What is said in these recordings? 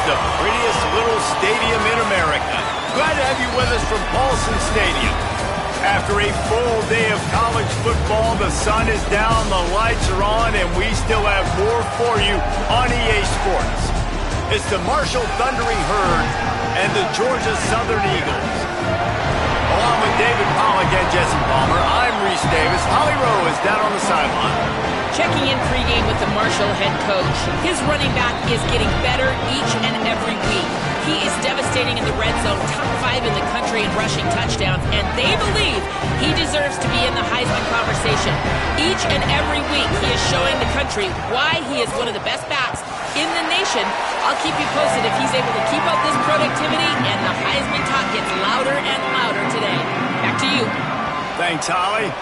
the prettiest little stadium in America. Glad to have you with us from Paulson Stadium. After a full day of college football, the sun is down, the lights are on, and we still have more for you on EA Sports. It's the Marshall Thundering Herd and the Georgia Southern Eagles. Along with David Pollack and Jesse Palmer, I'm Reese Davis. Holly Rowe is down on the sideline. Checking in pregame with the Marshall head coach. His running back is getting better each and every week. He is devastating in the red zone, top 5 in the country in rushing touchdowns, and they believe he deserves to be in the Heisman conversation. Each and every week, he is showing the country why he is one of the best backs in the nation. I'll keep you posted if he's able to keep up this productivity, and the Heisman talk gets louder and louder today. Back to you. Thanks, Holly.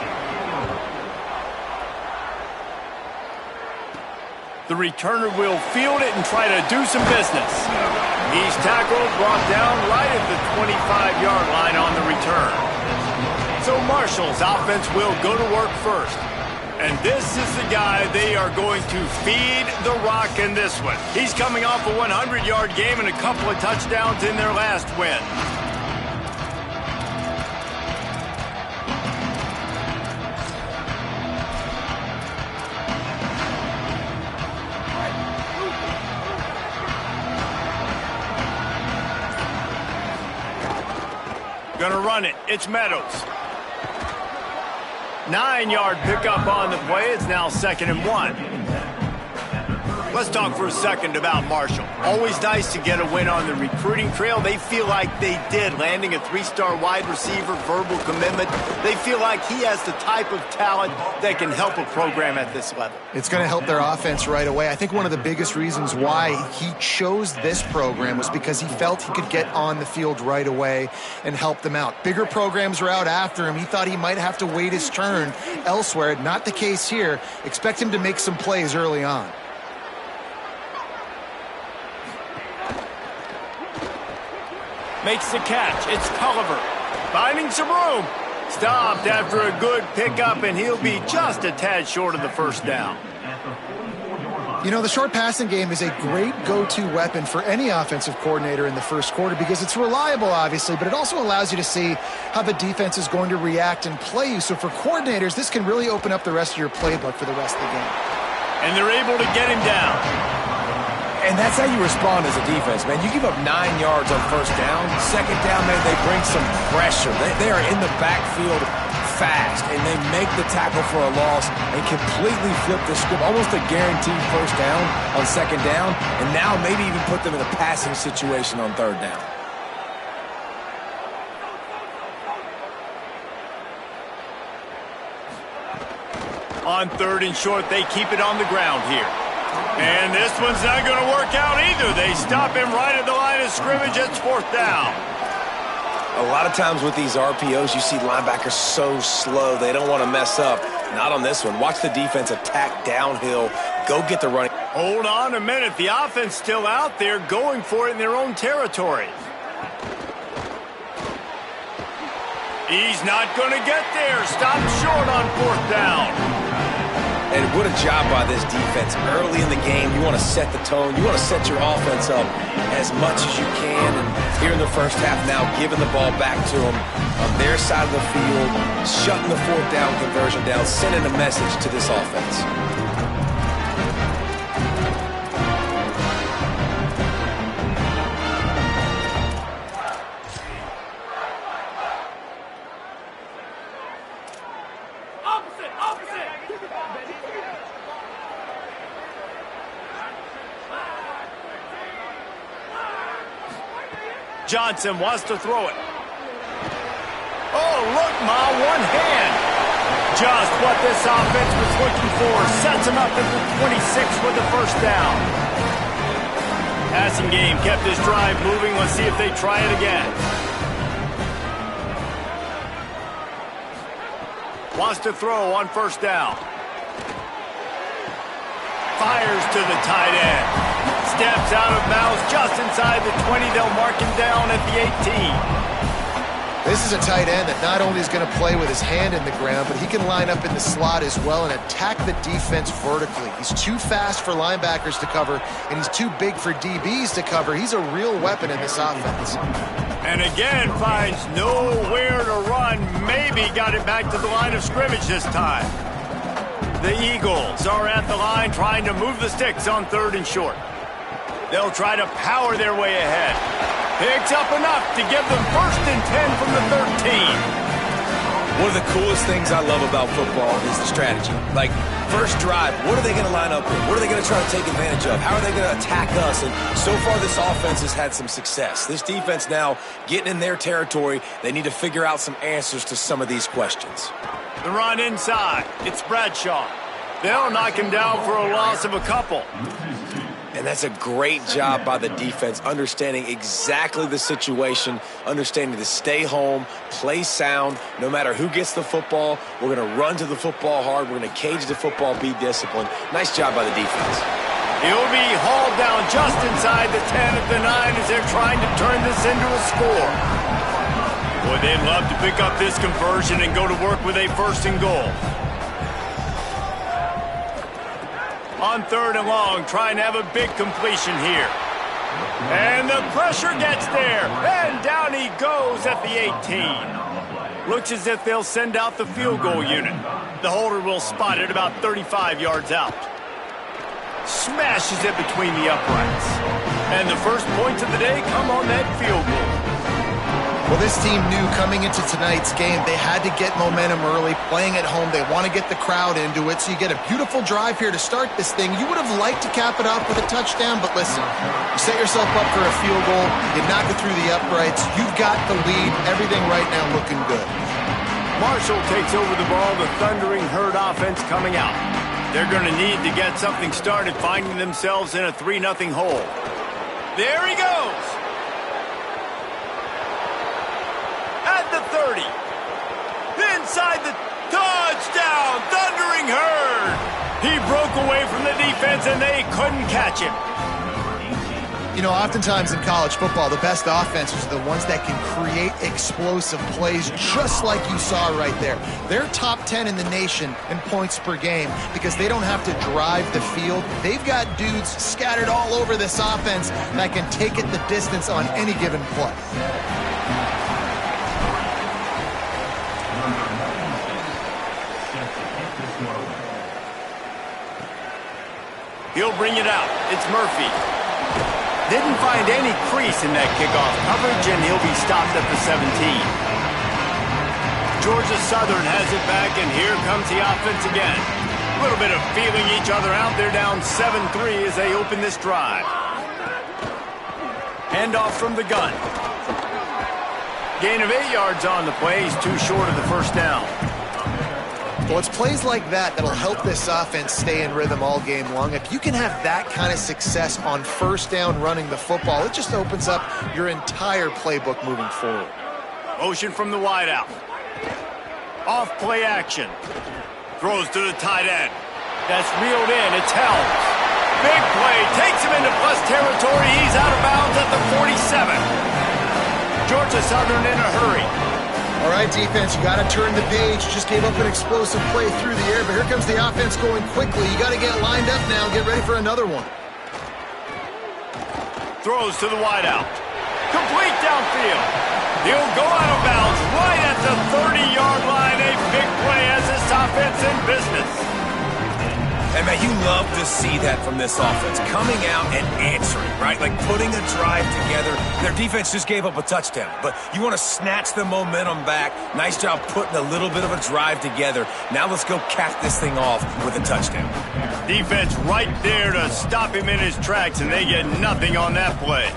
The returner will field it and try to do some business. He's tackled, brought down right at the 25-yard line on the return. So Marshall's offense will go to work first. And this is the guy they are going to feed the rock in this one. He's coming off a 100-yard game and a couple of touchdowns in their last win. Gonna run it. It's Meadows. 9-yard pickup on the play. It's now 2nd and 1. Let's talk for a second about Marshall. Always nice to get a win on the recruiting trail. They feel like they did, landing a 3-star wide receiver, verbal commitment. They feel like he has the type of talent that can help a program at this level. It's going to help their offense right away. I think one of the biggest reasons why he chose this program was because he felt he could get on the field right away and help them out. Bigger programs are out after him. He thought he might have to wait his turn elsewhere. Not the case here. Expect him to make some plays early on. Makes the catch. It's Culliver. Finding some room. Stopped after a good pickup, and he'll be just a tad short of the first down. You know, the short passing game is a great go-to weapon for any offensive coordinator in the first quarter because it's reliable, obviously, but it also allows you to see how the defense is going to react and play you. So for coordinators, this can really open up the rest of your playbook for the rest of the game. And they're able to get him down. And that's how you respond as a defense, man. You give up 9 yards on first down. Second down, man, they bring some pressure. They are in the backfield fast, and they make the tackle for a loss and completely flip the script. Almost a guaranteed first down on second down, and now maybe even put them in a passing situation on third down. On 3rd and short, they keep it on the ground here. And this one's not going to work out either. They stop him right at the line of scrimmage. It's 4th down. A lot of times with these RPOs, you see linebackers so slow. They don't want to mess up. Not on this one. Watch the defense attack downhill. Go get the running. Hold on a minute. The offense still out there going for it in their own territory. He's not going to get there. Stop short on 4th down. And what a job by this defense. Early in the game, you want to set the tone. You want to set your offense up as much as you can. And here in the first half now, giving the ball back to them on their side of the field, shutting the 4th down conversion down, sending a message to this offense. Johnson wants to throw it. Oh, look, Ma, one hand. Just what this offense was looking for. Sets him up at the 26 with the first down. Passing game kept this drive moving. Let's see if they try it again. Wants to throw on first down. Fires to the tight end. Steps out of bounds just inside the 20. They'll mark him down at the 18. This is a tight end that not only is going to play with his hand in the ground, but he can line up in the slot as well and attack the defense vertically. He's too fast for linebackers to cover, and he's too big for DBs to cover. He's a real weapon in this offense. And again, finds nowhere to run. Maybe got it back to the line of scrimmage this time. The Eagles are at the line trying to move the sticks on 3rd and short. They'll try to power their way ahead. Picks up enough to give them 1st and 10 from the 13. One of the coolest things I love about football is the strategy. Like, first drive, what are they going to line up with? What are they going to try to take advantage of? How are they going to attack us? And so far, this offense has had some success. This defense now getting in their territory. They need to figure out some answers to some of these questions. The run inside. It's Bradshaw. They'll knock him down for a loss of a couple. And that's a great job by the defense, understanding exactly the situation, understanding to stay home, play sound. No matter who gets the football, we're going to run to the football hard. We're going to cage the football, be disciplined. Nice job by the defense. He'll be hauled down just inside the 10 at the 9 as they're trying to turn this into a score. Boy, they'd love to pick up this conversion and go to work with a 1st and goal. On 3rd and long, trying to have a big completion here. And the pressure gets there. And down he goes at the 18. Looks as if they'll send out the field goal unit. The holder will spot it about 35 yards out. Smashes it between the uprights. And the first points of the day come on that field goal. Well, this team knew coming into tonight's game they had to get momentum early. Playing at home, they want to get the crowd into it. So you get a beautiful drive here to start this thing. You would have liked to cap it off with a touchdown, but listen, you set yourself up for a field goal, you knock it through the uprights, you've got the lead, everything right now looking good. Marshall takes over the ball, the Thundering Herd offense coming out. They're going to need to get something started, finding themselves in a 3-0 hole. There he goes! At the 30. Inside the touchdown, Thundering Herd. He broke away from the defense and they couldn't catch him. You know, oftentimes in college football, the best offenses are the ones that can create explosive plays just like you saw right there. They're top 10 in the nation in points per game because they don't have to drive the field. They've got dudes scattered all over this offense that can take it the distance on any given play. He'll bring it out. It's Murphy. Didn't find any crease in that kickoff coverage, and he'll be stopped at the 17. Georgia Southern has it back, and here comes the offense again. A little bit of feeling each other out. They're down 7-3 as they open this drive. Handoff from the gun. Gain of 8 yards on the play. He's too short of the 1st down. Well, it's plays like that that'll help this offense stay in rhythm all game long. If you can have that kind of success on 1st down running the football, it just opens up your entire playbook moving forward. Motion from the wideout. Off play action. Throws to the tight end. That's reeled in. It's held. Big play. Takes him into plus territory. He's out of bounds at the 47. Georgia Southern in a hurry. All right, defense, you got to turn the page. Just gave up an explosive play through the air, but here comes the offense going quickly. You got to get lined up now and get ready for another one. Throws to the wideout. Complete downfield. He'll go out of bounds right at the 30-yard line. A big play as this offense in business. And, man, you love to see that from this offense. Coming out and answering, right? Like putting a drive together. Their defense just gave up a touchdown. But you want to snatch the momentum back. Nice job putting a little bit of a drive together. Now let's go cap this thing off with a touchdown. Defense right there to stop him in his tracks, and they get nothing on that play.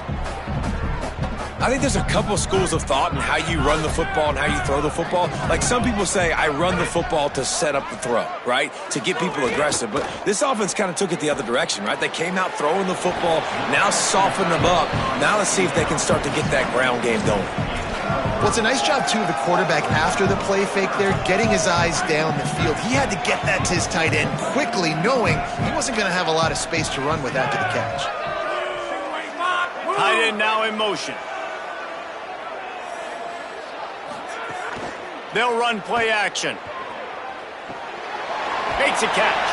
I think there's a couple schools of thought in how you run the football and how you throw the football. Like some people say, I run the football to set up the throw, right? To get people aggressive. But this offense kind of took it the other direction, right? They came out throwing the football, now soften them up. Now let's see if they can start to get that ground game going. Well, it's a nice job, too, of the quarterback after the play fake there, getting his eyes down the field. He had to get that to his tight end quickly, knowing he wasn't going to have a lot of space to run with after the catch. Tight end now in motion. They'll run play action. Makes a catch.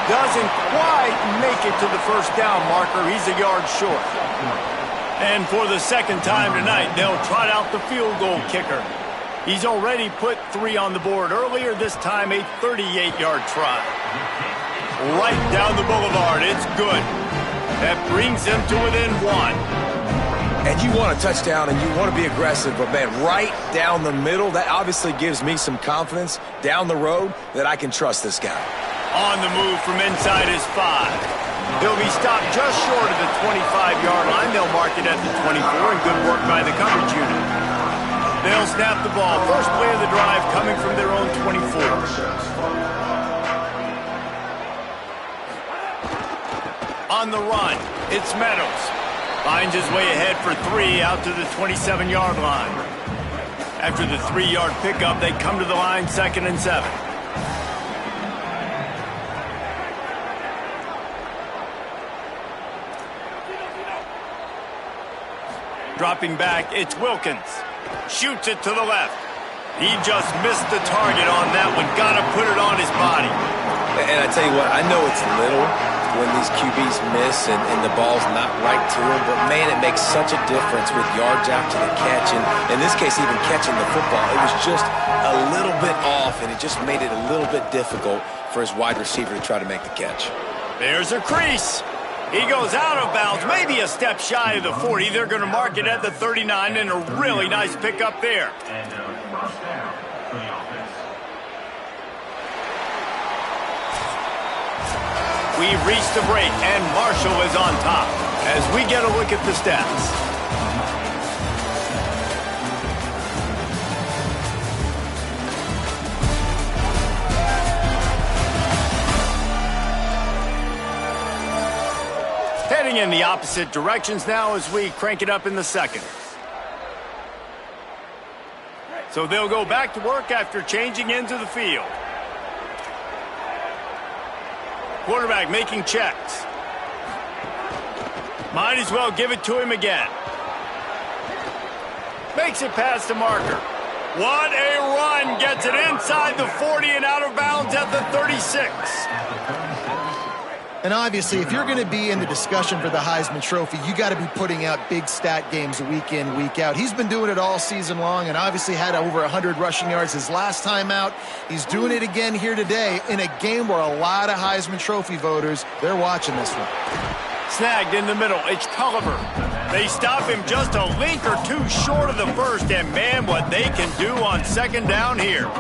Doesn't quite make it to the first down marker. He's a yard short. And for the second time tonight, they'll trot out the field goal kicker. He's already put 3 on the board earlier, this time a 38-yard try. Right down the boulevard, it's good. That brings them to within 1. And you want a touchdown and you want to be aggressive, but man, right down the middle, that obviously gives me some confidence down the road that I can trust this guy. On the move from inside his 5. He'll be stopped just short of the 25-yard line. They'll mark it at the 24, and good work by the coverage unit. They'll snap the ball. First play of the drive coming from their own 24. On the run, it's Meadows. Finds his way ahead for 3 out to the 27-yard line. After the 3-yard pickup, they come to the line 2nd and 7. Dropping back, it's Wilkins. Shoots it to the left. He just missed the target on that one. Got to put it on his body. And I tell you what, I know it's little when these QBs miss and the ball's not right to them, but man, it makes such a difference with yards after the catch. And in this case, even catching the football, it was just a little bit off, and it just made it a little bit difficult for his wide receiver to try to make the catch. There's a crease. He goes out of bounds, maybe a step shy of the 40. They're going to mark it at the 39, and a really nice pickup there. We've reached the break, and Marshall is on top as we get a look at the stats. Heading in the opposite directions now as we crank it up in the second. So they'll go back to work after changing into the field. Quarterback making checks. Might as well give it to him again. Makes it past the marker. What a run. Gets it inside the 40 and out of bounds at the 36. And obviously, if you're going to be in the discussion for the Heisman Trophy, you got to be putting out big stat games week in, week out. He's been doing it all season long and obviously had over 100 rushing yards his last time out. He's doing it again here today in a game where a lot of Heisman Trophy voters, they're watching this one. Snagged in the middle. It's Culliver. They stop him just a link or two short of the first, and man, what they can do on second down here.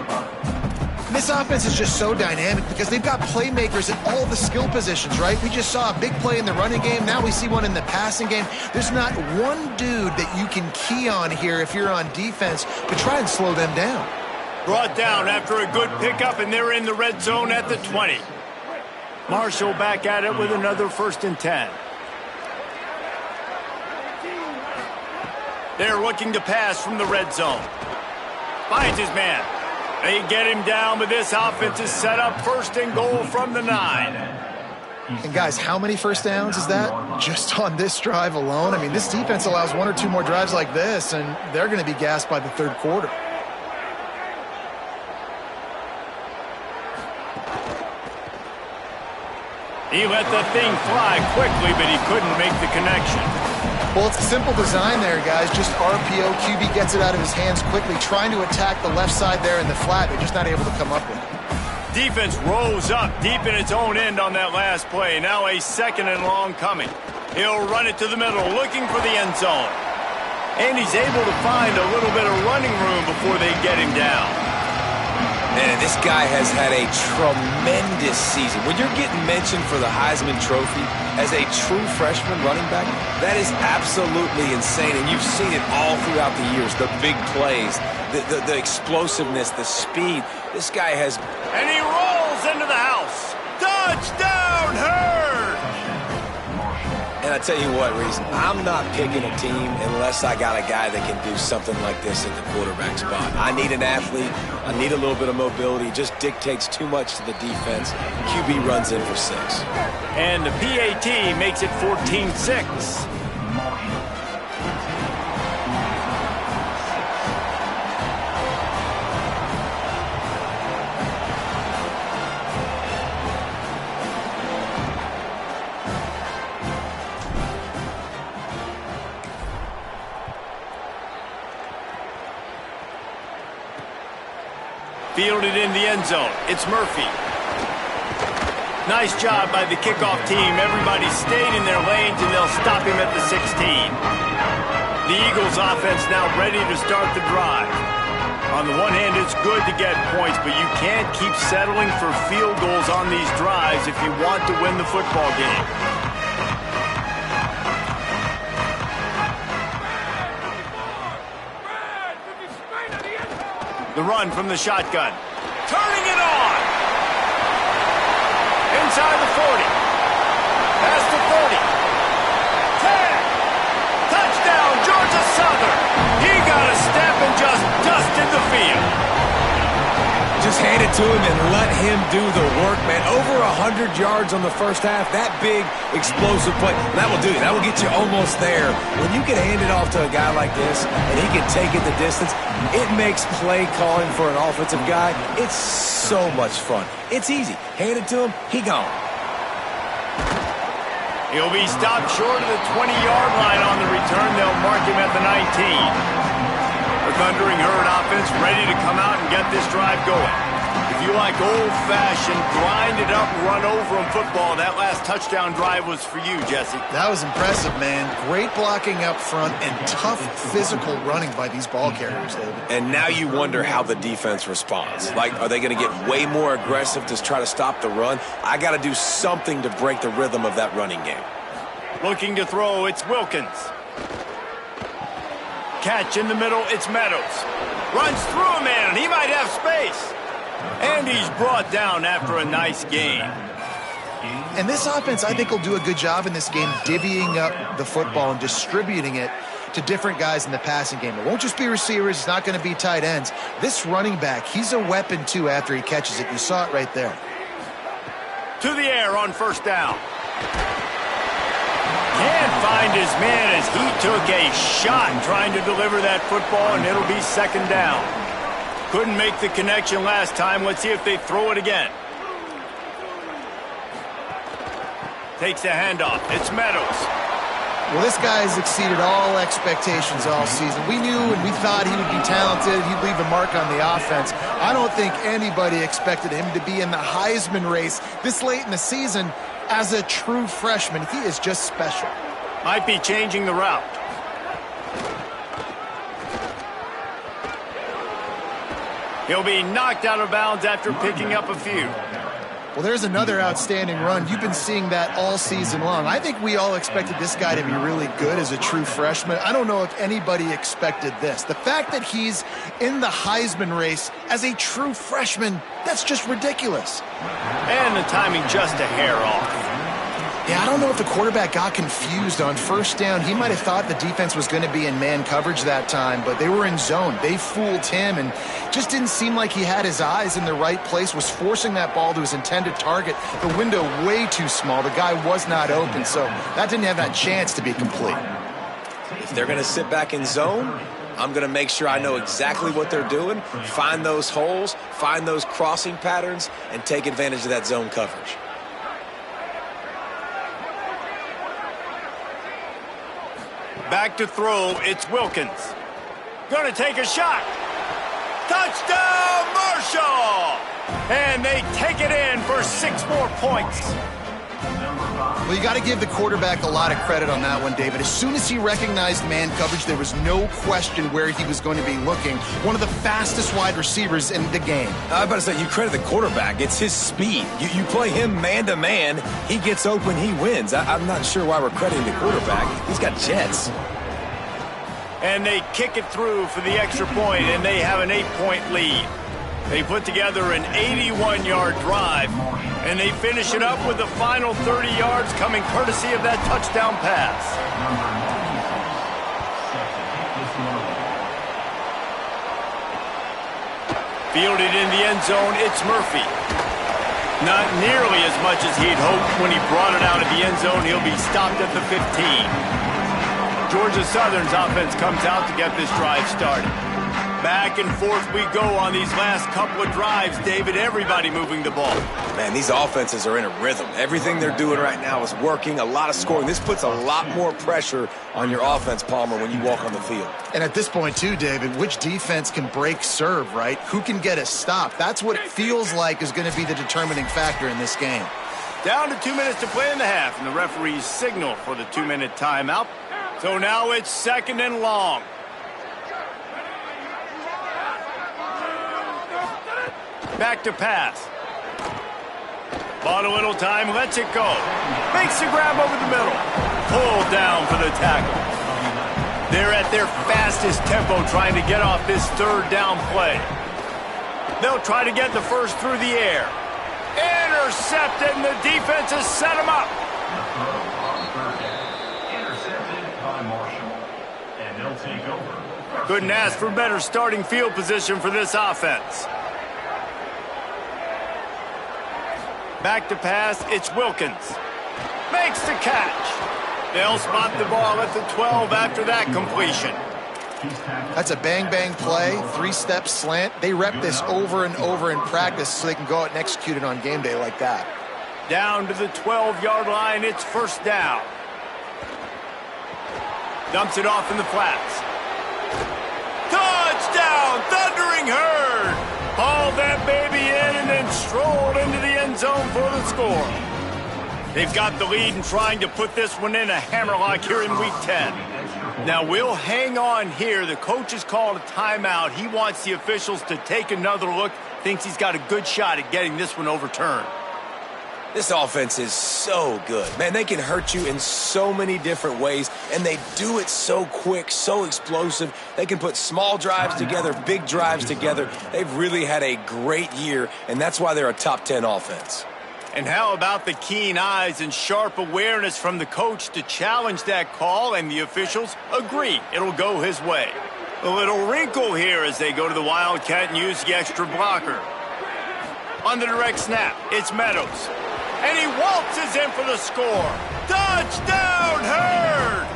This offense is just so dynamic because they've got playmakers at all the skill positions, right? We just saw a big play in the running game. Now we see one in the passing game. There's not one dude that you can key on here if you're on defense to try and slow them down. Brought down after a good pickup, and they're in the red zone at the 20. Marshall back at it with another 1st and 10. They're looking to pass from the red zone. Finds his man. They get him down, but this offense is set up 1st and goal from the 9. And guys, how many first downs is that just on this drive alone? I mean, this defense allows 1 or 2 more drives like this, and they're going to be gassed by the 3rd quarter. He let the thing fly quickly, but he couldn't make the connection. Well, it's a simple design there, guys. Just RPO. QB gets it out of his hands quickly, trying to attack the left side there in the flat. They're just not able to come up with it. Defense rose up deep in its own end on that last play. Now a 2nd and long coming. He'll run it to the middle, looking for the end zone. And he's able to find a little bit of running room before they get him down. Man, this guy has had a tremendous season. When you're getting mentioned for the Heisman Trophy as a true freshman running back, that is absolutely insane. And you've seen it all throughout the years, the big plays, the explosiveness, the speed. This guy has... And he rolls into the house. Touchdown, Herd! And I tell you what, Reese, I'm not picking a team unless I got a guy that can do something like this at the quarterback spot. I need an athlete. I need a little bit of mobility. It just dictates too much to the defense. QB runs in for 6. And the PAT makes it 14-6. Fielded in the end zone. It's Murphy. Nice job by the kickoff team. Everybody stayed in their lanes, and they'll stop him at the 16. The Eagles offense now ready to start the drive. On the one hand, it's good to get points, but you can't keep settling for field goals on these drives if you want to win the football game. The run from the shotgun. Turning it on. Inside the 40. Past the 30. 10. Touchdown, Georgia Southern. He got a step and just dusted the field. Just hand it to him and let him do the work, man. Over 100 yards on the first half. That big, explosive play. That will do it. That will get you almost there. When you can hand it off to a guy like this and he can take it the distance, it makes play calling for an offensive guy, it's so much fun. It's easy. Hand it to him, he gone. He'll be stopped short of the 20-yard line on the return. They'll mark him at the 19. The Thundering Herd offense ready to come out and get this drive going. If you like old-fashioned, grind-it-up, run-over-'em football, that last touchdown drive was for you, Jesse. That was impressive, man. Great blocking up front and tough physical running by these ball carriers, David. And now you wonder how the defense responds. Like, are they going to get way more aggressive to try to stop the run? I got to do something to break the rhythm of that running game. Looking to throw, it's Wilkins. Catch in the middle, it's Meadows. Runs through a man, he might have space. And he's brought down after a nice gain. And this offense, I think, will do a good job in this game divvying up the football and distributing it to different guys in the passing game. It won't just be receivers. It's not going to be tight ends. This running back, he's a weapon, too, after he catches it. You saw it right there. To the air on first down. Can't find his man as he took a shot trying to deliver that football, and it'll be second down. Couldn't make the connection last time. Let's see if they throw it again. Takes the handoff. It's Meadows. Well, this guy has exceeded all expectations all season. We knew and we thought he would be talented. He'd leave a mark on the offense. I don't think anybody expected him to be in the Heisman race this late in the season as a true freshman. He is just special. Might be changing the route. He'll be knocked out of bounds after picking up a few. Well, there's another outstanding run. You've been seeing that all season long. I think we all expected this guy to be really good as a true freshman. I don't know if anybody expected this. The fact that he's in the Heisman race as a true freshman, that's just ridiculous. And the timing just a hair off. Yeah, I don't know if the quarterback got confused on first down. He might have thought the defense was going to be in man coverage that time, but they were in zone. They fooled him and just didn't seem like he had his eyes in the right place, was forcing that ball to his intended target. The window way too small. The guy was not open, so that didn't have that chance to be complete. If they're going to sit back in zone, I'm going to make sure I know exactly what they're doing, find those holes, find those crossing patterns, and take advantage of that zone coverage. Back to throw, it's Wilkins. Gonna take a shot. Touchdown, Marshall! And they take it in for 6 more points. Well, you got to give the quarterback a lot of credit on that one, David. As soon as he recognized man coverage, there was no question where he was going to be looking. One of the fastest wide receivers in the game. I was about to say, you credit the quarterback. It's his speed. You play him man-to-man, he gets open, he wins. I'm not sure why we're crediting the quarterback. He's got jets. And they kick it through for the extra point, and they have an 8-point lead. They put together an 81-yard drive, and they finish it up with the final 30 yards coming courtesy of that touchdown pass. Fielded in the end zone, it's Murphy. Not nearly as much as he'd hoped when he brought it out of the end zone. He'll be stopped at the 15. Georgia Southern's offense comes out to get this drive started. Back and forth we go on these last couple of drives, David. Everybody moving the ball. Man, these offenses are in a rhythm. Everything they're doing right now is working, a lot of scoring. This puts a lot more pressure on your offense, Palmer, when you walk on the field. And at this point, too, David, which defense can break serve, right? Who can get a stop? That's what it feels like is going to be the determining factor in this game. Down to 2 minutes to play in the half, and the referees signal for the 2-minute timeout. So now it's 2nd and long. Back to pass. Bought a little time, lets it go. Makes the grab over the middle. Pulled down for the tackle. They're at their fastest tempo trying to get off this 3rd down play. They'll try to get the first through the air. Intercepted, and the defense has set him up. Intercepted by Marshall. And they'll take over. Couldn't ask for better starting field position for this offense. Back to pass, it's Wilkins. Makes the catch. They'll spot the ball at the 12 after that completion. That's a bang-bang play, 3-step slant. They rep this over and over in practice so they can go out and execute it on game day like that. Down to the 12-yard line, it's 1st down. Dumps it off in the flats. Touchdown, Thundering Herd! Hauled that baby in and then strolled into the end zone for the score. They've got the lead and trying to put this one in a hammerlock here in Week 10. Now, we'll hang on here. The coach has called a timeout. He wants the officials to take another look. Thinks he's got a good shot at getting this one overturned. This offense is so good. Man, they can hurt you in so many different ways, and they do it so quick, so explosive. They can put small drives together, big drives together. They've really had a great year, and that's why they're a top 10 offense. And how about the keen eyes and sharp awareness from the coach to challenge that call, and the officials agree it'll go his way. A little wrinkle here as they go to the Wildcat and use the extra blocker. On the direct snap, it's Meadows. And he waltzes in for the score. Touchdown, Herd!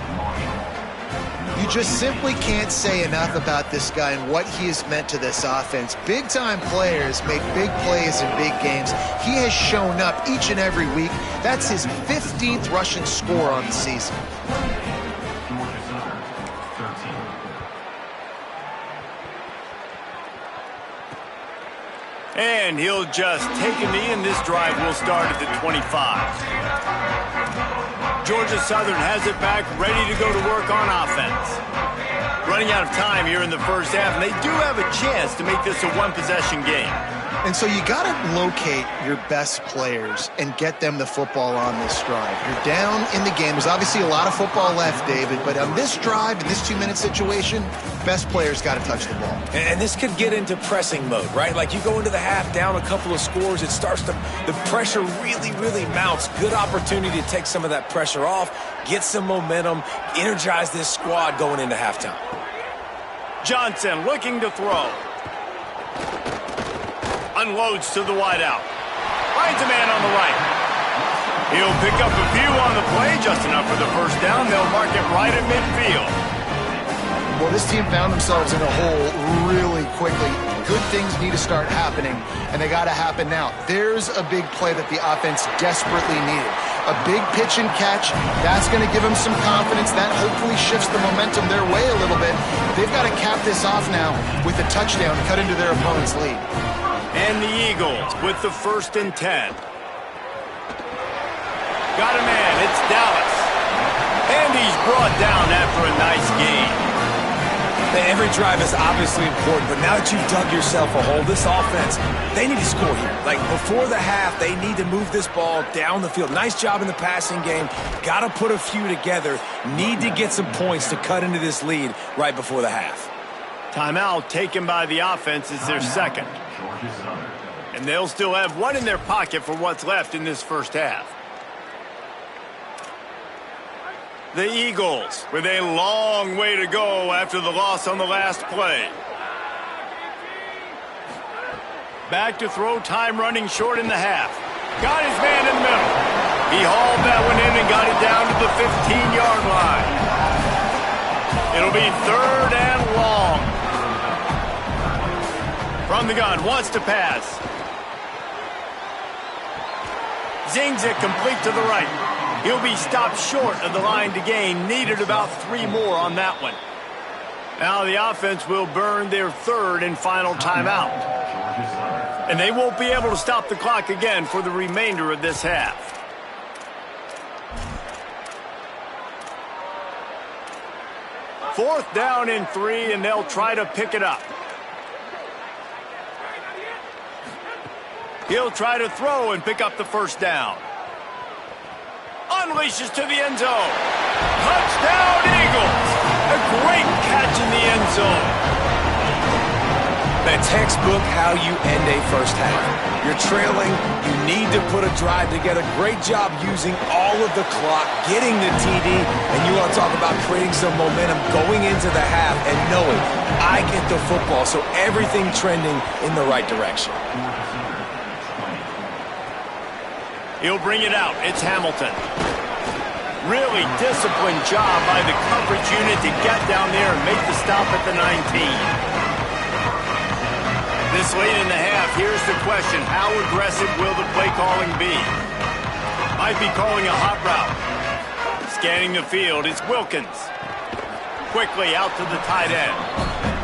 You just simply can't say enough about this guy and what he has meant to this offense. Big-time players make big plays in big games. He has shown up each and every week. That's his 15th rushing score on the season. And he'll just take a knee, and this drive will start at the 25. Georgia Southern has it back, ready to go to work on offense. Running out of time here in the first half, and they do have a chance to make this a one-possession game. And so you got to locate your best players and get them the football on this drive. You're down in the game. There's obviously a lot of football left, David, but on this drive, in this 2-minute situation, best players got to touch the ball. And this could get into pressing mode, right? Like you go into the half down a couple of scores, it starts to, the pressure really mounts. Good opportunity to take some of that pressure off, get some momentum, energize this squad going into halftime. Johnson looking to throw. Unloads to the wideout. Finds a man on the right. He'll pick up a few on the play, just enough for the first down. They'll mark it right at midfield. Well, this team found themselves in a hole really quickly. Good things need to start happening, and they got to happen now. There's a big play that the offense desperately needed. A big pitch and catch. That's going to give them some confidence. That hopefully shifts the momentum their way a little bit. They've got to cap this off now with a touchdown, cut into their opponent's lead. And the Eagles with the 1st and 10. Got a man, it's Dallas. And he's brought down after a nice gain. Every drive is obviously important, but now that you've dug yourself a hole, this offense, they need to score here. Like before the half, they need to move this ball down the field. Nice job in the passing game. Got to put a few together. Need to get some points to cut into this lead right before the half. Timeout taken by the offense is their second. And they'll still have one in their pocket for what's left in this first half. The Eagles with a long way to go after the loss on the last play. Back to throw, time running short in the half. Got his man in the middle. He hauled that one in and got it down to the 15-yard line. It'll be 3rd and long. From the gun, wants to pass. Zings it complete to the right. He'll be stopped short of the line to gain. Needed about 3 more on that one. Now the offense will burn their 3rd and final timeout. And they won't be able to stop the clock again for the remainder of this half. Fourth down and 3, and they'll try to pick it up. He'll try to throw and pick up the first down. Unleashes to the end zone. Touchdown, Eagles! A great catch in the end zone. The textbook how you end a first half. You're trailing, you need to put a drive together. Great job using all of the clock, getting the TD, and you want to talk about creating some momentum going into the half and knowing I get the football, so everything trending in the right direction. He'll bring it out. It's Hamilton. Really disciplined job by the coverage unit to get down there and make the stop at the 19. This late in the half, here's the question. How aggressive will the play calling be? Might be calling a hot route. Scanning the field, it's Wilkins. Quickly out to the tight end.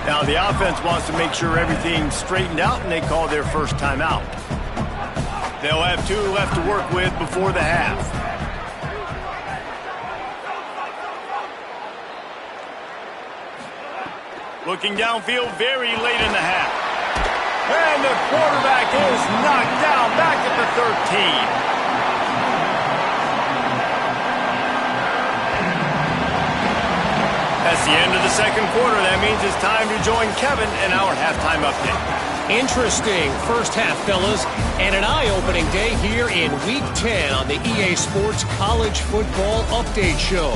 Now the offense wants to make sure everything's straightened out, and they call their first timeout. They'll have 2 left to work with before the half. Looking downfield very late in the half. And the quarterback is knocked down back at the 13. That's the end of the second quarter. That means it's time to join Kevin in our halftime update. Interesting first half, fellas, and an eye-opening day here in Week 10 on the EA Sports College Football Update Show.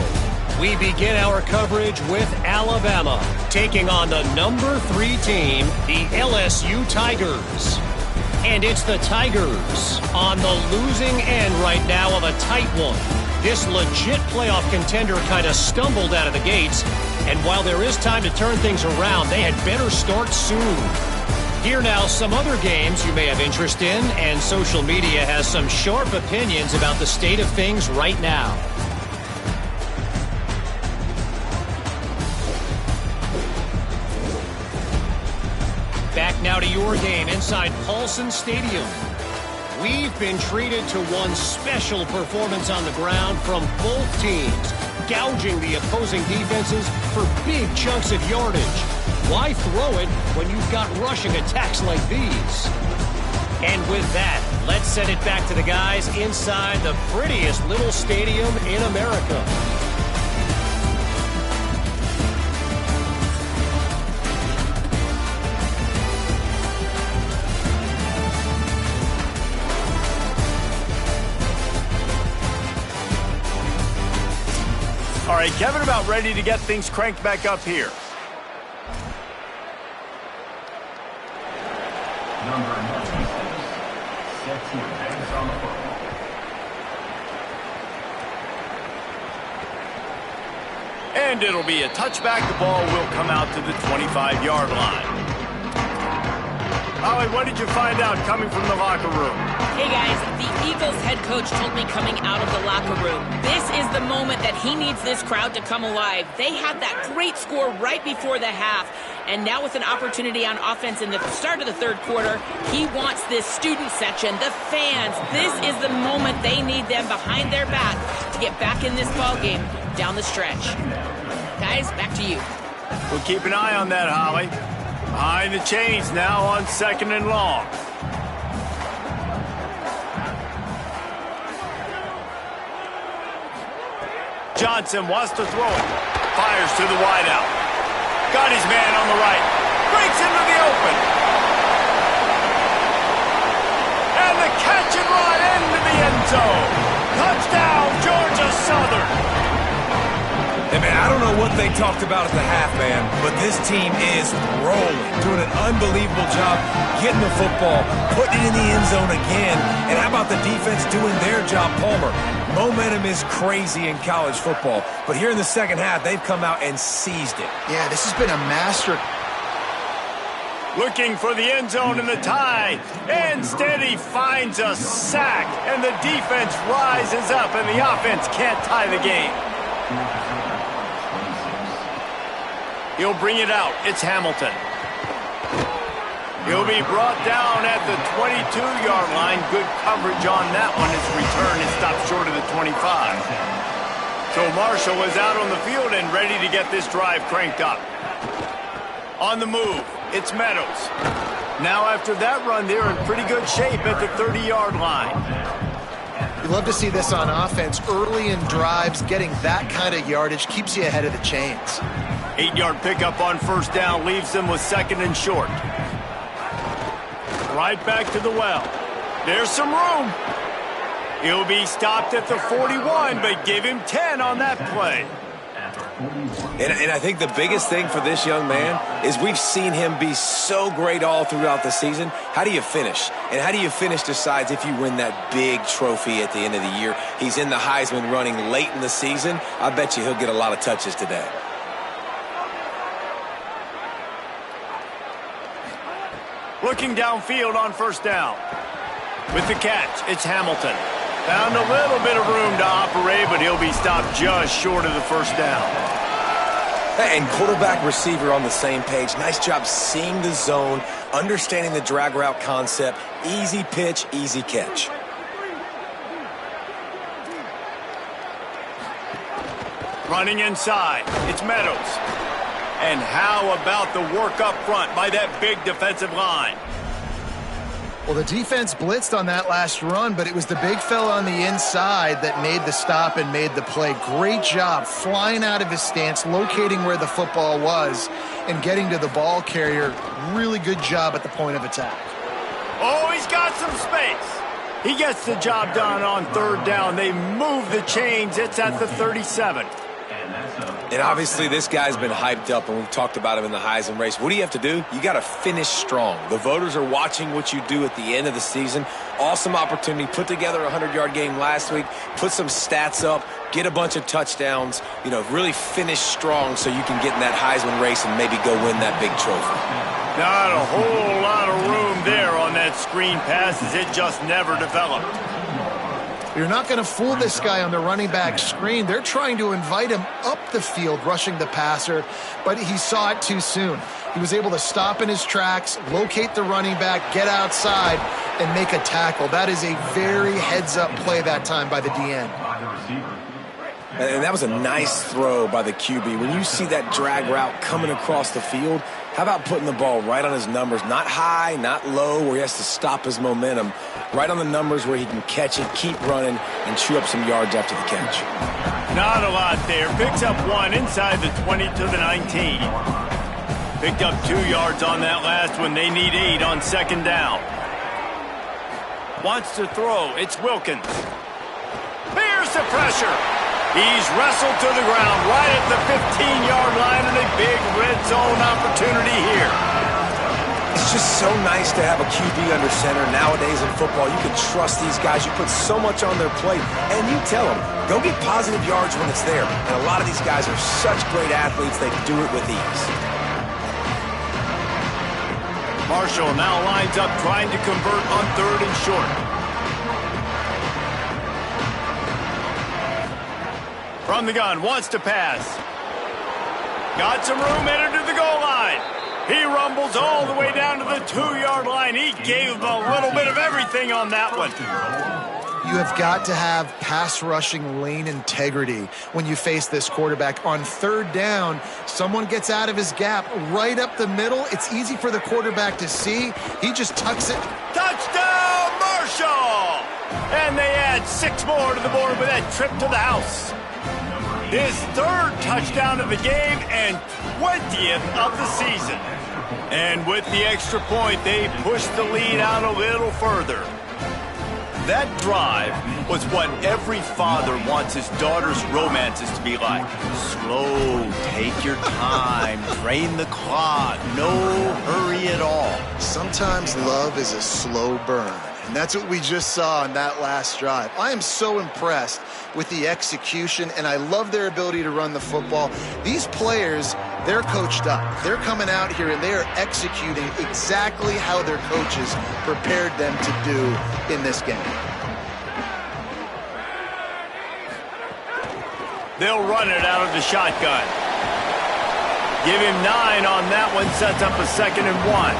We begin our coverage with Alabama, taking on the number 3 team, the LSU Tigers. And it's the Tigers on the losing end right now of a tight one. This legit playoff contender kind of stumbled out of the gates, and while there is time to turn things around, they had better start soon. Here now, some other games you may have interest in, and social media has some sharp opinions about the state of things right now. Back now to your game inside Paulson Stadium. We've been treated to one special performance on the ground from both teams, gouging the opposing defenses for big chunks of yardage. Why throw it when you've got rushing attacks like these? And with that, let's send it back to the guys inside the prettiest little stadium in America. All right, Kevin, about ready to get things cranked back up here. Number 96 sets your hands on the football. And it'll be a touchback. The ball will come out to the 25-yard line. Holly, what did you find out coming from the locker room? Hey guys, the Eagles head coach told me coming out of the locker room, this is the moment that he needs this crowd to come alive. They had that great score right before the half, and now with an opportunity on offense in the start of the third quarter, he wants this student section, the fans. This is the moment they need them behind their back to get back in this ball game down the stretch. Guys, back to you. We'll keep an eye on that, Holly. Behind the chains now on 2nd and long. Johnson wants to throw it. Fires to the wideout. Got his man on the right. Breaks into the open. And the catch and run into the end zone. Touchdown, Georgia Southern. Hey, man, I don't know what they talked about at the half, man, but this team is rolling, doing an unbelievable job getting the football, putting it in the end zone again. And how about the defense doing their job, Palmer? Momentum is crazy in college football, but here in the second half, they've come out and seized it. Yeah, this has been a master. Looking for the end zone in the tie. Instead, he finds a sack, and the defense rises up, and the offense can't tie the game. He'll bring it out. It's Hamilton. He'll be brought down at the 22-yard line. Good coverage on that one. His return is stopped short of the 25. So Marshall is out on the field and ready to get this drive cranked up. On the move, it's Meadows. Now after that run, they're in pretty good shape at the 30-yard line. You love to see this on offense. Early in drives, getting that kind of yardage keeps you ahead of the chains. 8-yard pickup on first down leaves them with second and short. Right back to the well. There's some room. He'll be stopped at the 41, but give him 10 on that play. And I think the biggest thing for this young man is we've seen him be so great all throughout the season. How do you finish? And how do you finish decides if you win that big trophy at the end of the year. He's in the Heisman running late in the season. I bet you he'll get a lot of touches today. Looking downfield on first down. With the catch, it's Hamilton. Found a little bit of room to operate, but he'll be stopped just short of the first down. And quarterback receiver on the same page. Nice job seeing the zone, understanding the drag route concept. Easy pitch, easy catch. Running inside, it's Meadows. And how about the work up front by that big defensive line? Well, the defense blitzed on that last run, but it was the big fella on the inside that made the stop and made the play. Great job flying out of his stance, locating where the football was, and getting to the ball carrier. Really good job at the point of attack. Oh, he's got some space. He gets the job done on third down. They move the chains. It's at the 37. And obviously this guy's been hyped up, and we've talked about him in the Heisman race. What do you have to do? You got to finish strong. The voters are watching what you do at the end of the season. Awesome opportunity. Put together a 100-yard game last week. Put some stats up. Get a bunch of touchdowns. You know, really finish strong so you can get in that Heisman race and maybe go win that big trophy. Not a whole lot of room there on that screen pass as it just never developed. You're not going to fool this guy on the running back screen. They're trying to invite him up the field, rushing the passer, but he saw it too soon. He was able to stop in his tracks, locate the running back, get outside, and make a tackle. That is a very heads-up play that time by the DN. And that was a nice throw by the QB. When you see that drag route coming across the field, how about putting the ball right on his numbers? Not high, not low, where he has to stop his momentum. Right on the numbers where he can catch it, keep running, and chew up some yards after the catch. Not a lot there. Picks up one inside the 20 to the 19. Picked up 2 yards on that last one. They need 8 on second down. Wants to throw. It's Wilkins. Here's the pressure. He's wrestled to the ground right at the 15-yard line, and a big red zone opportunity here. It's just so nice to have a QB under center. Nowadays in football, you can trust these guys. You put so much on their plate, and you tell them, go get positive yards when it's there. And a lot of these guys are such great athletes, they do it with ease. Marshall now lines up trying to convert on third and short. From the gun, wants to pass. Got some room, headed to the goal line. He rumbles all the way down to the 2-yard line. He gave him a little bit of everything on that one. You have got to have pass rushing lane integrity when you face this quarterback. On third down, someone gets out of his gap right up the middle. It's easy for the quarterback to see. He just tucks it. Touchdown, Marshall! And they add 6 more to the board with that trip to the house. His 3rd touchdown of the game and 20th of the season. And with the extra point, they push the lead out a little further. That drive was what every father wants his daughter's romances to be like. Slow, take your time, drain the clock, no hurry at all. Sometimes love is a slow burn. And that's what we just saw on that last drive. I am so impressed with the execution, and I love their ability to run the football. These players, they're coached up. They're coming out here, and they are executing exactly how their coaches prepared them to do in this game. They'll run it out of the shotgun. Give him 9 on that one, sets up a 2nd and 1.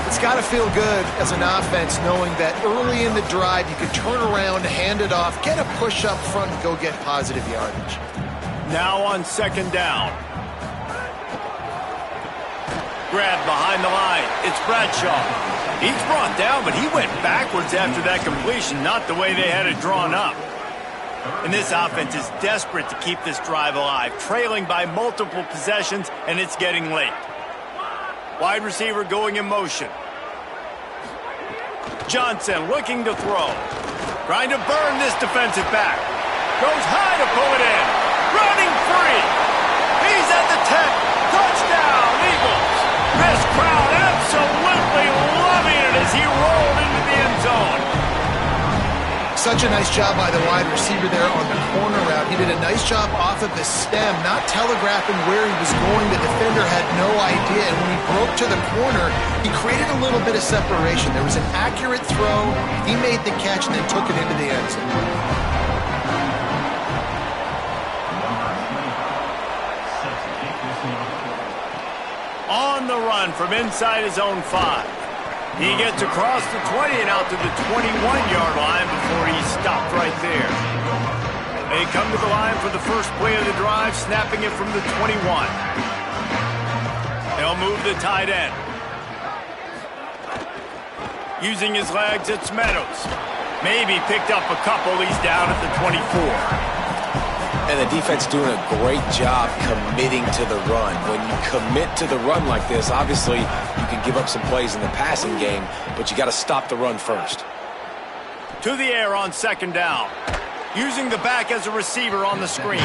It's got to feel good as an offense knowing that early in the drive you can turn around, hand it off, get a push up front, and go get positive yardage. Now on 2nd down. Grab behind the line. It's Bradshaw. He's brought down, but he went backwards after that completion, not the way they had it drawn up. And this offense is desperate to keep this drive alive, trailing by multiple possessions, and it's getting late. Wide receiver going in motion. Johnson looking to throw. Trying to burn this defensive back. Goes high to pull it in. Running free. He's at the 10. Touchdown, Eagles. This crowd absolutely loving it as he rolled into the end zone. Such a nice job by the wide receiver there on the corner route. He did a nice job off of the stem, not telegraphing where he was going. The defender had no idea, and when he broke to the corner, he created a little bit of separation. There was an accurate throw. He made the catch and then took it into the end zone. On the run from inside his own 5. He gets across the 20 and out to the 21-yard line before he's stopped right there. They come to the line for the first play of the drive, snapping it from the 21. They'll move the tight end. Using his legs, it's Meadows. Maybe picked up a couple. He's down at the 24. And the defense doing a great job committing to the run. When you commit to the run like this, obviously you can give up some plays in the passing game, but you got to stop the run first. To the air on 2nd down. Using the back as a receiver on the screen.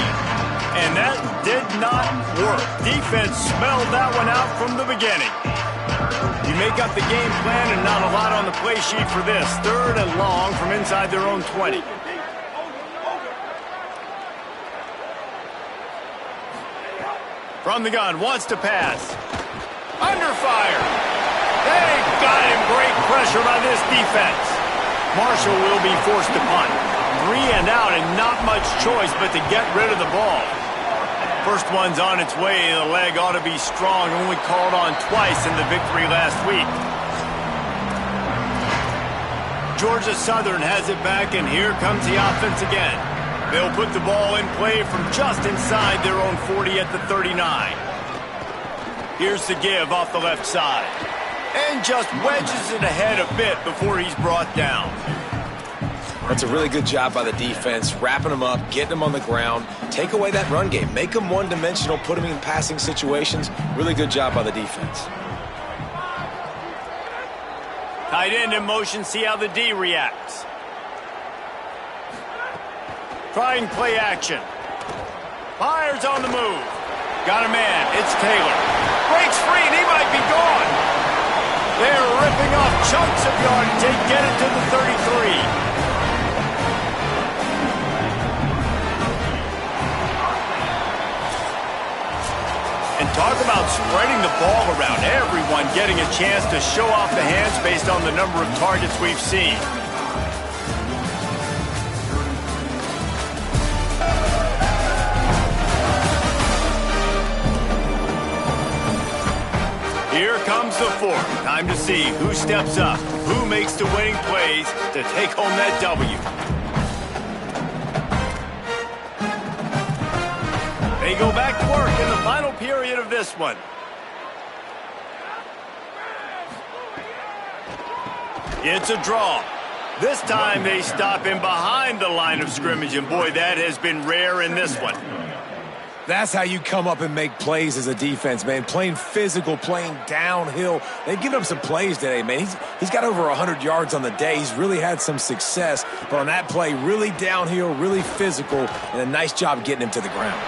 And that did not work. Defense smelled that one out from the beginning. You make up the game plan and not a lot on the play sheet for this. 3rd and long from inside their own 20. From the gun, wants to pass. Under fire. They got him. Great pressure by this defense. Marshall will be forced to punt. 3 and out and not much choice but to get rid of the ball. First one's on its way. The leg ought to be strong. Only called on twice in the victory last week. Georgia Southern has it back, and here comes the offense again. They'll put the ball in play from just inside their own 40 at the 39. Here's the give off the left side. And just wedges it ahead a bit before he's brought down. That's a really good job by the defense, wrapping them up, getting them on the ground. Take away that run game. Make them one-dimensional, put them in passing situations. Really good job by the defense. Tight end in motion, see how the D reacts. Trying play action. Fires on the move. Got a man. It's Taylor. Breaks free, and he might be gone. They're ripping off chunks of yardage. They get it to the 33. And talk about spreading the ball around. Everyone getting a chance to show off the hands based on the number of targets we've seen. Here comes the 4th. Time to see who steps up, who makes the winning plays to take home that W. They go back to work in the final period of this one. It's a draw. This time they stop him behind the line of scrimmage, and boy, that has been rare in this one. That's how you come up and make plays as a defense, man. Playing physical, playing downhill. They've given up some plays today, man. He's got over 100 yards on the day. He's really had some success. But on that play, really downhill, really physical, and a nice job getting him to the ground.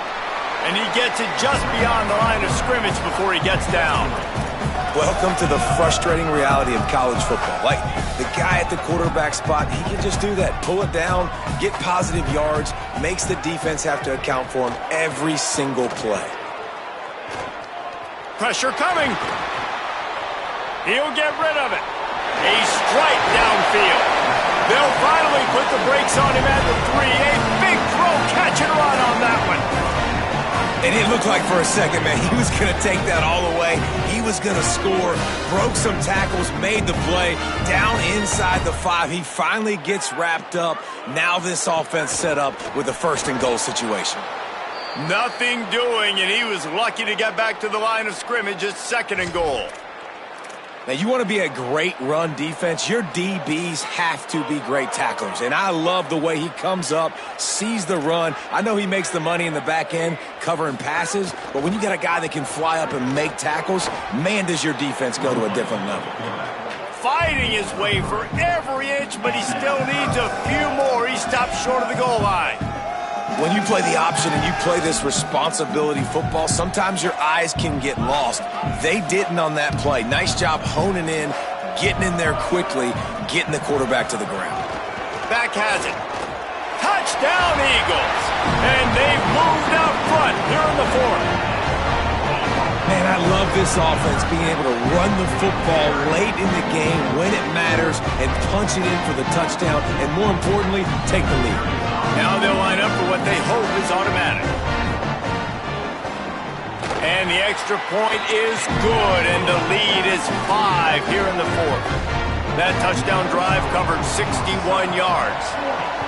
And he gets it just beyond the line of scrimmage before he gets down. Welcome to the frustrating reality of college football. Like, the guy at the quarterback spot, he can just do that. Pull it down, get positive yards, makes the defense have to account for him every single play. Pressure coming. He'll get rid of it. A strike downfield. They'll finally put the brakes on him at the 3. A big throw, catch and run on that one. And it looked like for a second, man, he was going to take that all the way. He was going to score, broke some tackles, made the play, down inside the 5. He finally gets wrapped up. Now this offense set up with a first-and-goal situation. Nothing doing, and he was lucky to get back to the line of scrimmage at 2nd and goal. Now, you want to be a great run defense, your DBs have to be great tacklers. And I love the way he comes up, sees the run. I know he makes the money in the back end covering passes, but when you got a guy that can fly up and make tackles, man, does your defense go to a different level. Fighting his way for every inch, but he still needs a few more. He stops short of the goal line. When you play the option and you play this responsibility football, sometimes your eyes can get lost. They didn't on that play. Nice job honing in, getting in there quickly, getting the quarterback to the ground. Back has it. Touchdown, Eagles. And they've moved out front here in the 4th. Man, I love this offense being able to run the football late in the game when it matters and punch it in for the touchdown and, more importantly, take the lead. Now they'll line up for what they hope is automatic. And the extra point is good, and the lead is 5 here in the 4th. That touchdown drive covered 61 yards.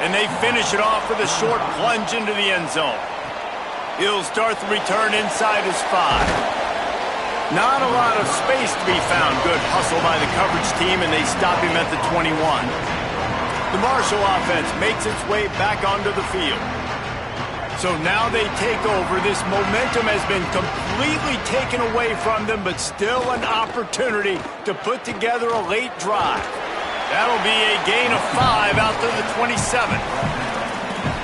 And they finish it off with a short plunge into the end zone. He'll start the return inside his 5. Not a lot of space to be found. Good hustle by the coverage team, and they stop him at the 21. The Marshall offense makes its way back onto the field. So now they take over. This momentum has been completely taken away from them, but still an opportunity to put together a late drive. That'll be a gain of 5 out to the 27.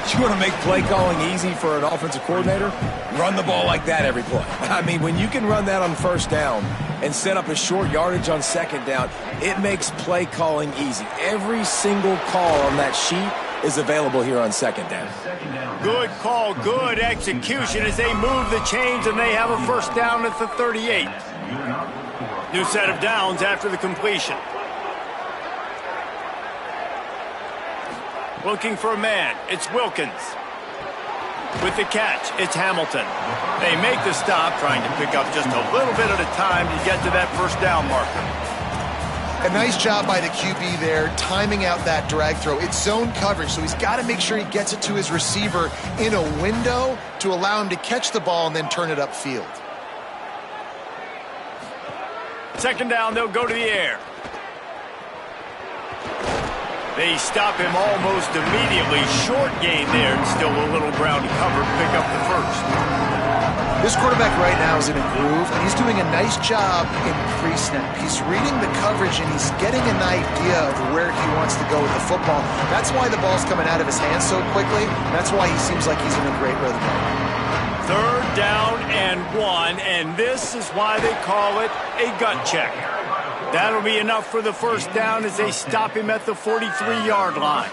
You want to make play calling easy for an offensive coordinator? Run the ball like that every play. I mean, when you can run that on 1st down and set up a short yardage on 2nd down, it makes play calling easy. Every single call on that sheet is available here on 2nd down. Good call, good execution as they move the chains, and they have a 1st down at the 38. New set of downs after the completion. Looking for a man, it's Wilkins. With the catch, it's Hamilton. They make the stop, trying to pick up just a little bit at a time to get to that 1st down marker. A nice job by the QB there, timing out that drag throw. It's zone coverage, so he's got to make sure he gets it to his receiver in a window to allow him to catch the ball and then turn it upfield. 2nd down, they'll go to the air. They stop him almost immediately. Short gain there, and still a little ground to cover to pick up the 1st. This quarterback right now is in a groove, and he's doing a nice job in pre-snap. He's reading the coverage, and he's getting an idea of where he wants to go with the football. That's why the ball's coming out of his hands so quickly. That's why he seems like he's in a great rhythm. 3rd down and 1, and this is why they call it a gut check. That'll be enough for the 1st down as they stop him at the 43-yard line.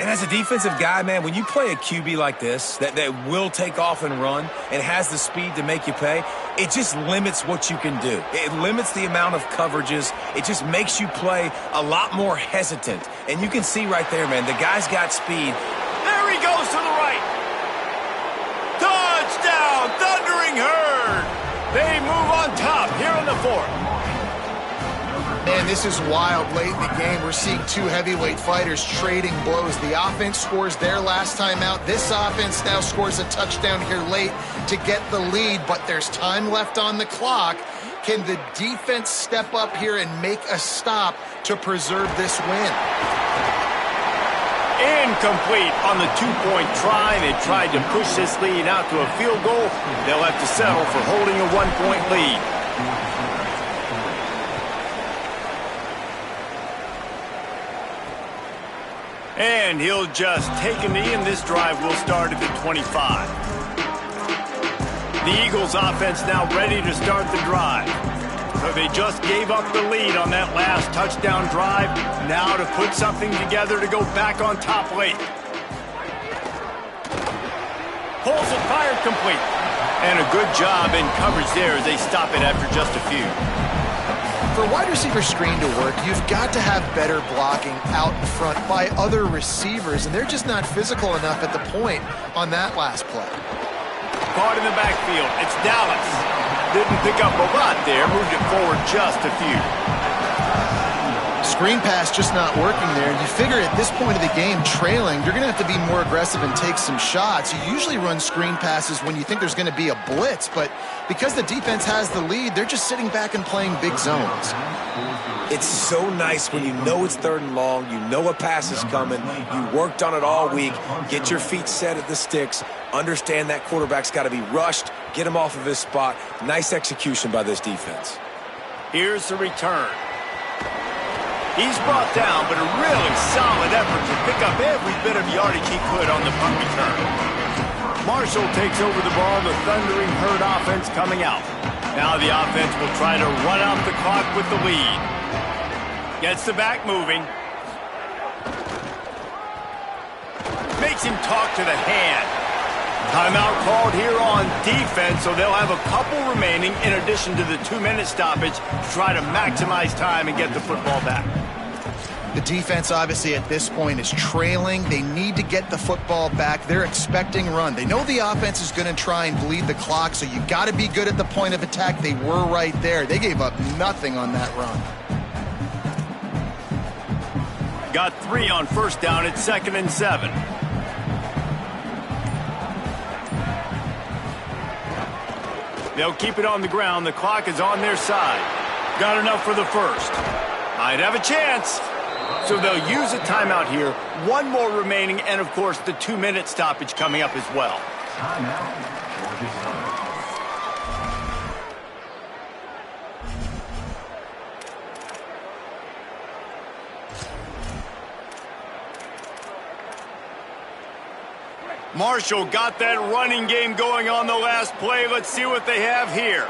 And as a defensive guy, man, when you play a QB like this that will take off and run and has the speed to make you pay, it just limits what you can do. It limits the amount of coverages. It just makes you play a lot more hesitant. And you can see right there, man, the guy's got speed. There he goes to the right. Touchdown, Thundering Herd. They move on top here in the 4th. Man, this is wild late in the game. We're seeing 2 heavyweight fighters trading blows. The offense scores their last time out. This offense now scores a touchdown here late to get the lead, but there's time left on the clock. Can the defense step up here and make a stop to preserve this win? Incomplete on the 2-point try. They tried to push this lead out to a field goal. They'll have to settle for holding a 1-point lead. And he'll just take a knee, and this drive will start at the 25. The Eagles offense now ready to start the drive. So they just gave up the lead on that last touchdown drive. Now to put something together to go back on top late. Pulls it, fired complete. And a good job in coverage there as they stop it after just a few. For a wide receiver screen to work, you've got to have better blocking out in front by other receivers, and they're just not physical enough at the point on that last play. Caught in the backfield. It's Dallas. Didn't pick up a lot there. Moved it forward just a few. Screen pass just not working there. You figure at this point of the game, trailing, you're going to have to be more aggressive and take some shots. You usually run screen passes when you think there's going to be a blitz, but because the defense has the lead, they're just sitting back and playing big zones. It's so nice when you know it's 3rd and long, you know a pass is coming, you worked on it all week, get your feet set at the sticks, understand that quarterback's got to be rushed, get him off of his spot. Nice execution by this defense. Here's the return. He's brought down, but a really solid effort to pick up every bit of yardage he could on the punt return. Marshall takes over the ball, the thundering herd offense coming out. Now the offense will try to run out the clock with the lead. Gets the back moving. Makes him talk to the hand. Timeout called here on defense, so they'll have a couple remaining in addition to the 2-minute stoppage to try to maximize time and get the football back. The defense, obviously, at this point is trailing. They need to get the football back. They're expecting run. They know the offense is going to try and bleed the clock, so you got to be good at the point of attack. They were right there. They gave up nothing on that run. Got 3 on first down at 2nd and 7. They'll keep it on the ground. The clock is on their side. Got enough for the first. Might have a chance. So they'll use a timeout here. 1 more remaining, and of course the 2-minute stoppage coming up as well. Timeout, Georgia Southern. Marshall got that running game going on the last play. Let's see what they have here.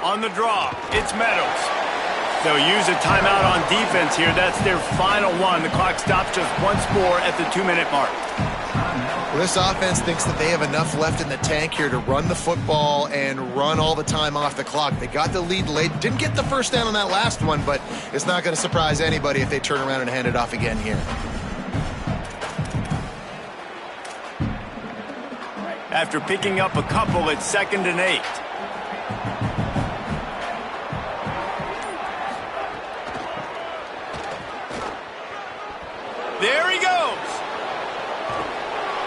On the draw, it's Meadows. They'll use a timeout on defense here. That's their final one. The clock stops just once more at the 2-minute mark. Well, this offense thinks that they have enough left in the tank here to run the football and run all the time off the clock. They got the lead late. Didn't get the first down on that last one, but it's not going to surprise anybody if they turn around and hand it off again here. After picking up a couple at 2nd and 8. There he goes.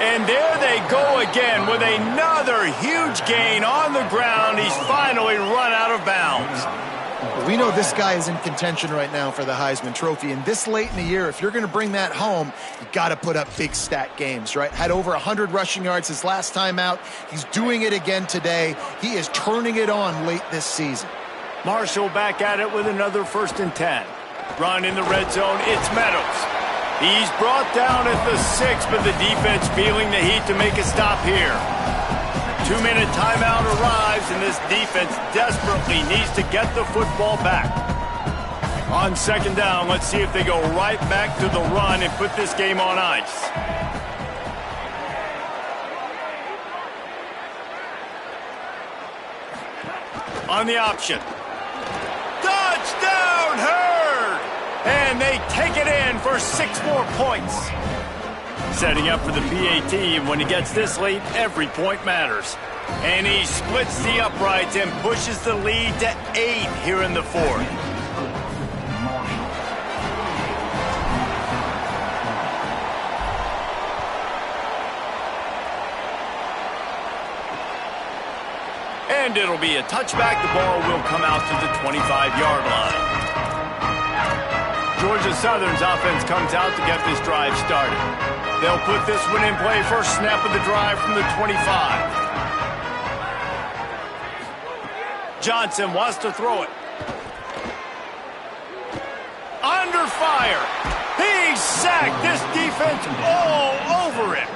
And there they go again with another huge gain on the ground. He's finally run out of bounds. We know this guy is in contention right now for the Heisman Trophy, and this late in the year, if you're going to bring that home, you got to put up big stat games, right? Had over 100 rushing yards his last time out. He's doing it again today. He is turning it on late this season. Marshall back at it with another 1st and 10. Run in the red zone, it's Meadows. He's brought down at the 6, but the defense feeling the heat to make a stop here. 2-minute timeout arrives, and this defense desperately needs to get the football back. On 2nd down, let's see if they go right back to the run and put this game on ice. On the option. Touchdown, Herd! And they take it in for 6 more points. Setting up for the PAT, and when he gets this late, every point matters. And he splits the uprights and pushes the lead to 8 here in the 4th. And it'll be a touchback. The ball will come out to the 25-yard line. Georgia Southern's offense comes out to get this drive started. They'll put this one in play. First snap of the drive from the 25. Johnson wants to throw it. Under fire. He's sacked. This defense all over him.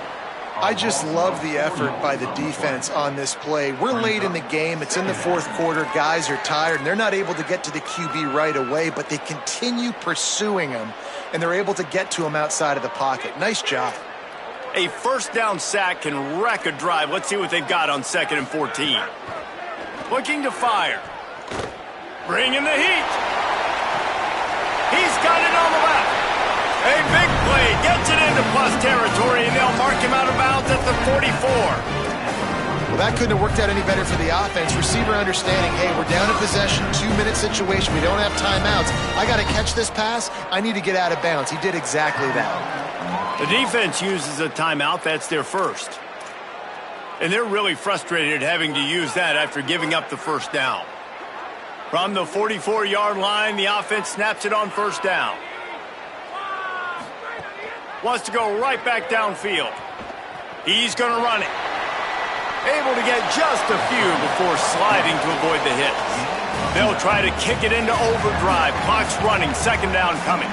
I just love the effort by the defense on this play. We're late in the game. It's in the fourth quarter. Guys are tired, and they're not able to get to the QB right away, but they continue pursuing him, and they're able to get to him outside of the pocket. Nice job. A first down sack can wreck a drive. Let's see what they've got on 2nd and 14. Looking to fire. Bringing the heat. He's got it on the left. A big play, gets it into plus territory, and they'll mark him out of bounds at the 44. Well, that couldn't have worked out any better for the offense. Receiver understanding, hey, we're down in possession, 2-minute situation. We don't have timeouts. I got to catch this pass. I need to get out of bounds. He did exactly that. The defense uses a timeout. That's their first. And they're really frustrated having to use that after giving up the first down. From the 44-yard line, the offense snaps it on first down. Wants to go right back downfield. He's going to run it. Able to get just a few before sliding to avoid the hit. They'll try to kick it into overdrive. Clock's running. 2nd down coming.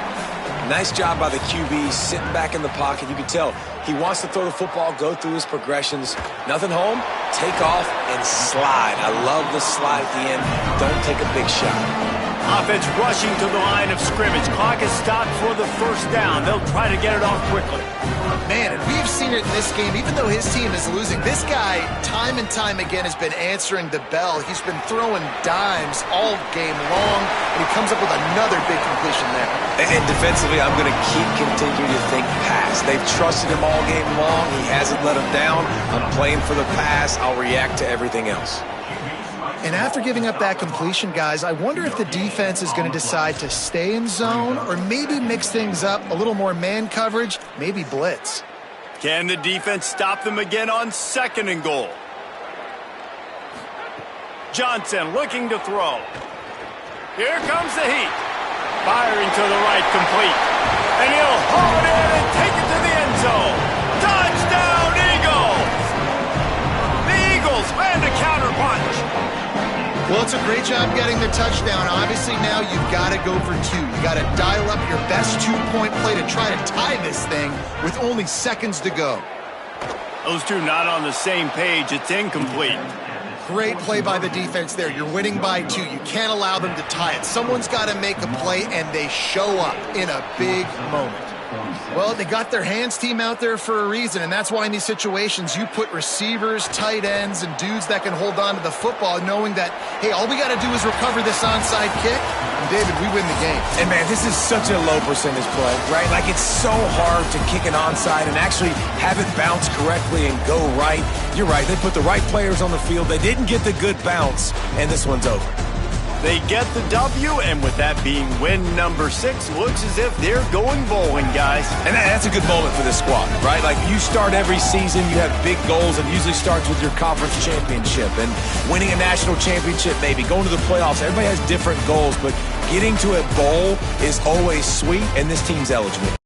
Nice job by the QB, sitting back in the pocket. You can tell he wants to throw the football, go through his progressions. Nothing home, take off, and slide. I love the slide at the end. Don't take a big shot. Offense rushing to the line of scrimmage. Clock is stopped for the first down. They'll try to get it off quickly. Man, and we've seen it in this game. Even though his team is losing, this guy, time and time again, has been answering the bell. He's been throwing dimes all game long, and he comes up with another big completion there. And defensively, I'm going to continue to think pass. They've trusted him all game long. He hasn't let them down. I'm playing for the pass. I'll react to everything else. And after giving up that completion, guys, I wonder if the defense is going to decide to stay in zone or maybe mix things up, a little more man coverage, maybe blitz. Can the defense stop them again on 2nd and goal? Johnson looking to throw. Here comes the heat. Firing to the right, complete. And he'll haul it in and take it to the end zone. Touchdown, Eagles! The Eagles land a counter punch. Well, it's a great job getting the touchdown. Obviously, now you've got to go for 2. You got to dial up your best 2-point play to try to tie this thing with only seconds to go. Those two not on the same page. It's incomplete. Great play by the defense there. You're winning by 2. You can't allow them to tie it. Someone's got to make a play, and they show up in a big moment. Well, they got their hands team out there for a reason, and that's why in these situations you put receivers, tight ends, and dudes that can hold on to the football, knowing that, hey, all we got to do is recover this onside kick, and David, we win the game. And, man, this is such a low percentage play, right? Like, it's so hard to kick an onside and actually have it bounce correctly and go right. You're right. They put the right players on the field. They didn't get the good bounce, and this one's over. They get the W, and with that being win number 6, looks as if they're going bowling, guys. And that's a good moment for this squad, right? Like, you start every season, you have big goals, and it usually starts with your conference championship and winning a national championship, maybe going to the playoffs. Everybody has different goals, but getting to a bowl is always sweet, and this team's eligible.